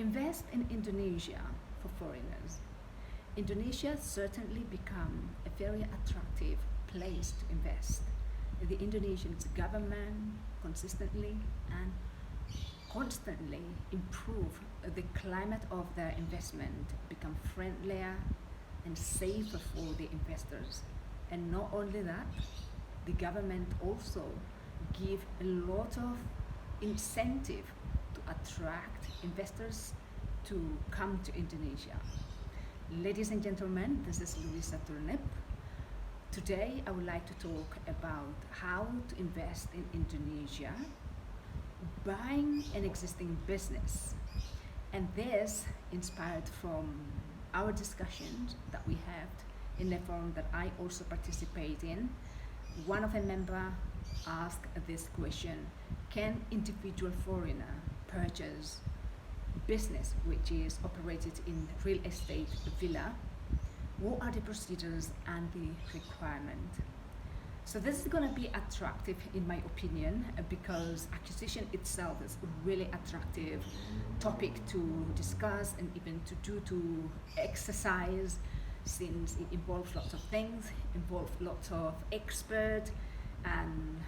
Invest in Indonesia for foreigners. Indonesia certainly become a very attractive place to invest. The Indonesian government consistently and constantly improve the climate of their investment, become friendlier and safer for the investors. And not only that, the government also give a lot of incentive to attract investors to come to Indonesia. Ladies and gentlemen, this is Louisa Turnip. Today I would like to talk about how to invest in Indonesia, buying an existing business. And this inspired from our discussions that we had in a forum that I also participate in. One of the members asked this question: can individual foreigner purchase business which is operated in real estate villa? What are the procedures and the requirement? So this is going to be attractive in my opinion, because acquisition itself is really attractive topic to discuss and even to exercise, since it involves lots of things, involves lots of expert, and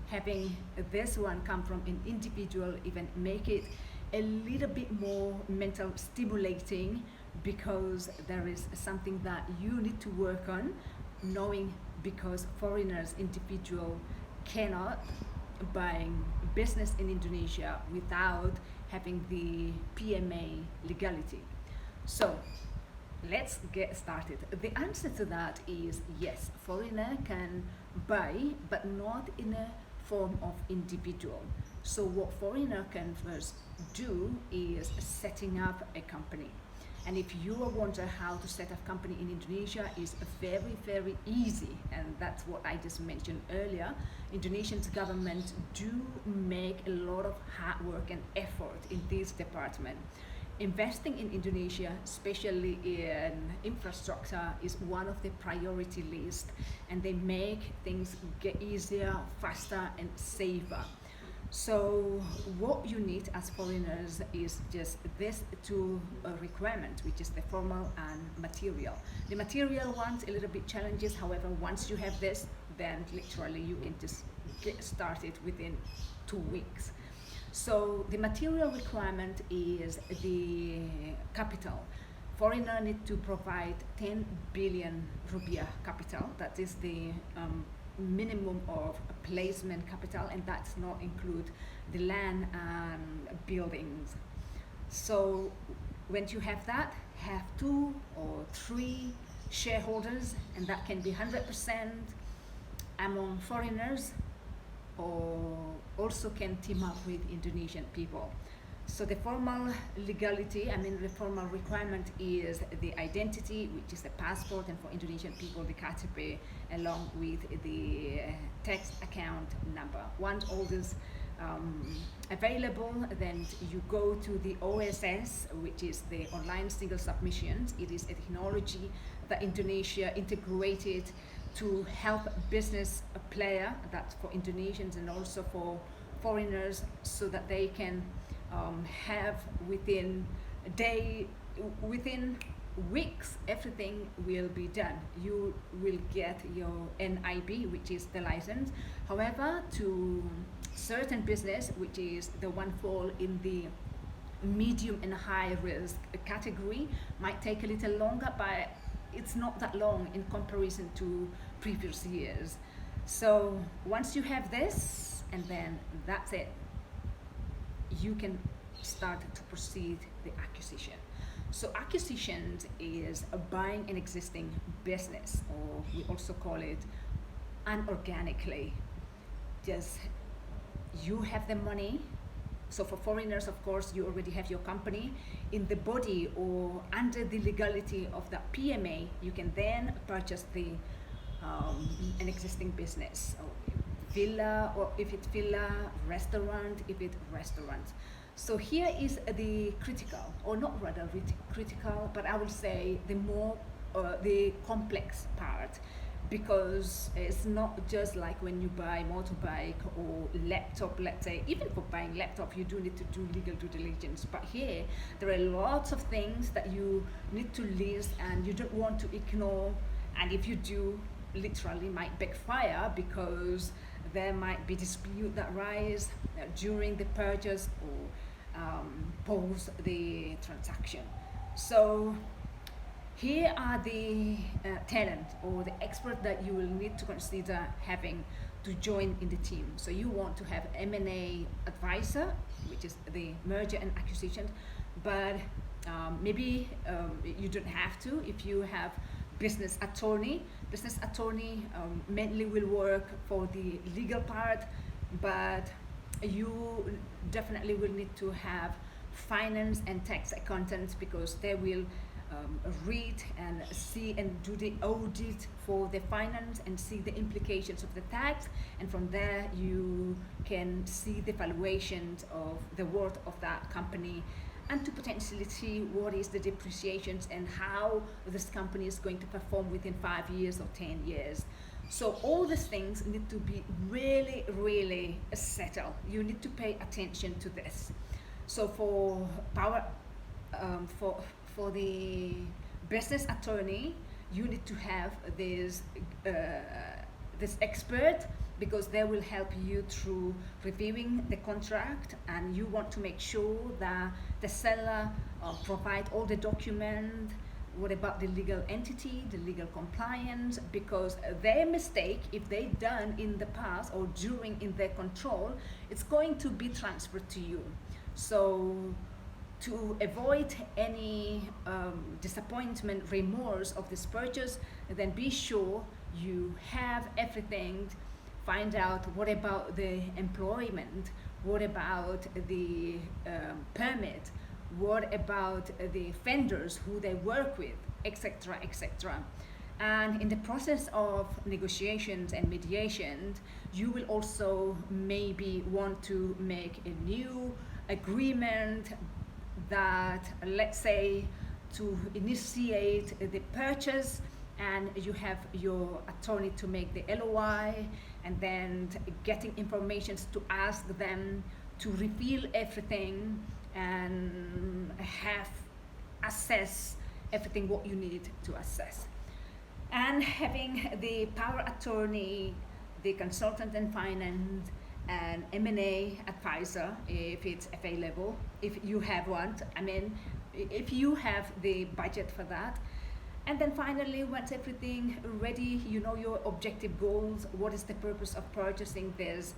having this one come from an individual even make it a little bit more mental stimulating, because there is something that you need to work on, knowing because foreigners individual cannot buy business in Indonesia without having the PMA legality. So let's get started. The answer to that is yes, foreigner can buy, but not in a form of individual. So what foreigner can first do is setting up a company. And if you wonder how to set up a company in Indonesia, is very easy, and that's what I just mentioned earlier. Indonesian government do make a lot of hard work and effort in this department. Investing in Indonesia, especially in infrastructure, is one of the priority list, and they make things get easier, faster and safer. So what you need as foreigners is just this two requirement, which is the formal and material. The material one's a little bit challenges, however, once you have this, then literally you can just get started within 2 weeks. So the material requirement is the capital. Foreigner need to provide 10 billion rupiah capital. That is the minimum of placement capital, and that's not include the land and buildings. So when you have that, have 2 or 3 shareholders, and that can be 100% among foreigners, or also can team up with Indonesian people. So the formal legality, the formal requirement is the identity, which is the passport, and for Indonesian people, the KTP, along with the tax account number. Once all this available, then you go to the OSS, which is the online single submissions. It is a technology that Indonesia integrated to help business player, that's for Indonesians and also for foreigners, so that they can have within weeks, everything will be done. You will get your NIB, which is the license. However, to certain business, which is the one fall in the medium and high risk category, might take a little longer, but it's not that long in comparison to previous years. So once you have this, and then that's it, you can start to proceed the acquisition. So acquisition is buying an existing business, or we also call it unorganically. Just you have the money. So for foreigners, of course, you already have your company in the body or under the legality of the PMA. You can then purchase the an existing business, or villa, or if it's villa, restaurant, if it's restaurant. So here is the critical, or not rather critical, but I will say the more the complex part. because it's not just like when you buy motorbike or laptop. Let's say even for buying laptop you do need to do legal due diligence, but here there are lots of things that you need to list and you don't want to ignore, and if you do, literally might backfire because there might be dispute that rise during the purchase or post the transaction. So here are the talent or the expert that you will need to consider having to join in the team. So you want to have M&A advisor, which is the merger and acquisition, but maybe you don't have to. If you have business attorney mainly will work for the legal part, but you definitely will need to have finance and tax accountants because they will read and see and do the audit for the finance and see the implications of the tax, and from there you can see the valuations of the worth of that company and to potentially see what is the depreciations and how this company is going to perform within 5 years or 10 years. So all these things need to be really, really settled. You need to pay attention to this. So for for the business attorney, you need to have this expert because they will help you through reviewing the contract, and you want to make sure that the seller provide all the documents. What about the legal entity, the legal compliance, because their mistake, if they done in the past or during in their control, it's going to be transferred to you. So to avoid any disappointment, remorse of this purchase, then be sure you have everything. Find out what about the employment, what about the permit, what about the vendors who they work with, etc., etc. And in the process of negotiations and mediation, you will also maybe want to make a new agreement that, let's say, to initiate the purchase, and you have your attorney to make the LOI, and then getting information to ask them to reveal everything and have assess everything what you need to assess. And having the power attorney, the consultant in finance, and M&A advisor if it's available, if you have one, I mean, if you have the budget for that. And then finally, once everything ready, you know your objective goals, what is the purpose of purchasing this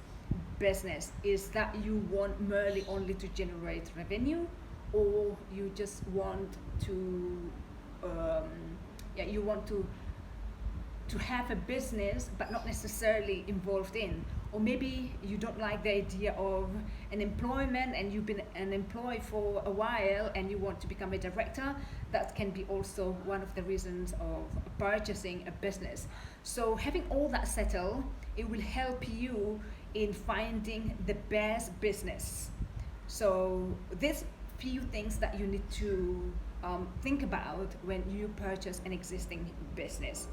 business? Is that you want merely only to generate revenue, or you just want to you want to have a business but not necessarily involved in, or maybe you don't like the idea of an employment and you've been an employee for a while and you want to become a director. That can be also one of the reasons of purchasing a business. So having all that settled, it will help you in finding the best business. So these few things that you need to think about when you purchase an existing business.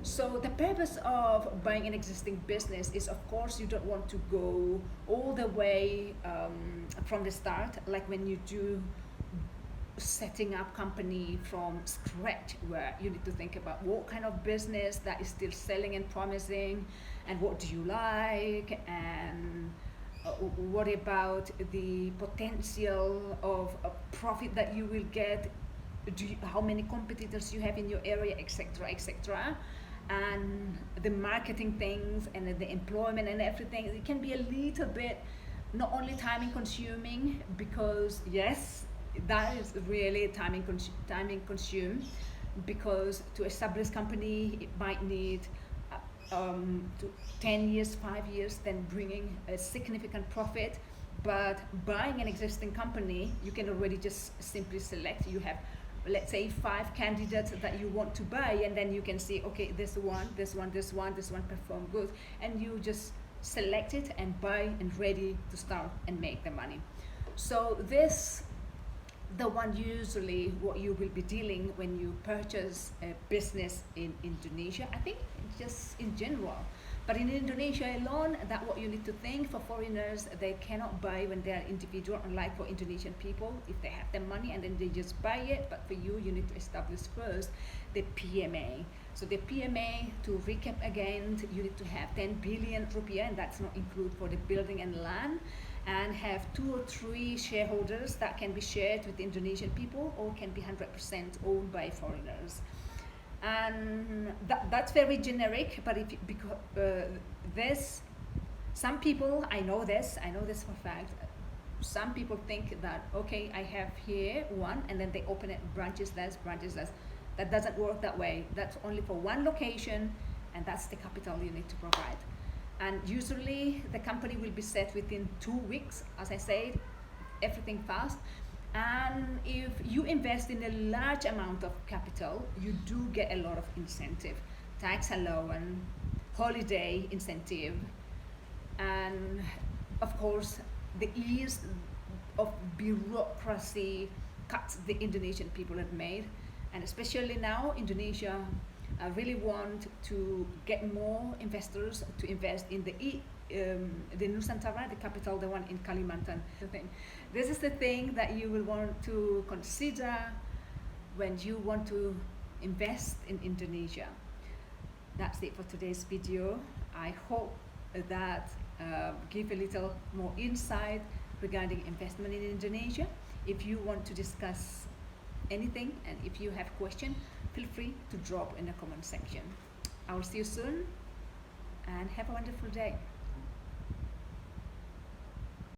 So the purpose of buying an existing business is, of course, you don't want to go all the way from the start, like when you do setting up company from scratch, where you need to think about what kind of business that is still selling and promising, and what do you like, and what about the potential of a profit that you will get, how many competitors you have in your area, etc., etc. And the marketing things and the employment and everything, it can be a little bit not only time consuming, because yes, that is really time consumed, because to establish company it might need 10 years, 5 years, then bringing a significant profit. But buying an existing company, you can already just simply select. You have, let's say, 5 candidates that you want to buy, and then you can see, okay, this one perform good, and you just select it and buy and ready to start and make the money. So this the one usually what you will be dealing when you purchase a business in Indonesia. I think just in general, but in Indonesia alone, that what you need to think. For foreigners, they cannot buy when they are individual, unlike for Indonesian people, if they have the money and then they just buy it. But for you, you need to establish first the PMA. So the PMA, to recap again, you need to have 10 billion rupiah, and that's not include for the building and land, and have 2 or 3 shareholders that can be shared with Indonesian people or can be 100% owned by foreigners. And that's very generic, but if because there's some people, I know this for a fact, some people think that, okay, I have here one, and then they open it, branches less. That doesn't work that way. That's only for one location, and that's the capital you need to provide. And usually the company will be set within 2 weeks, as I said, everything fast. And if you invest in a large amount of capital, you do get a lot of incentive, tax allowance, holiday incentive, and of course the ease of bureaucracy cuts the Indonesian people have made. And especially now, Indonesia really want to get more investors to invest in the Nusantara, the capital, the one in Kalimantan. This is the thing that you will want to consider when you want to invest in Indonesia. That's it for today's video. I hope that give a little more insight regarding investment in Indonesia. If you want to discuss anything, and if you have question, feel free to drop in the comment section. I will see you soon, and have a wonderful day.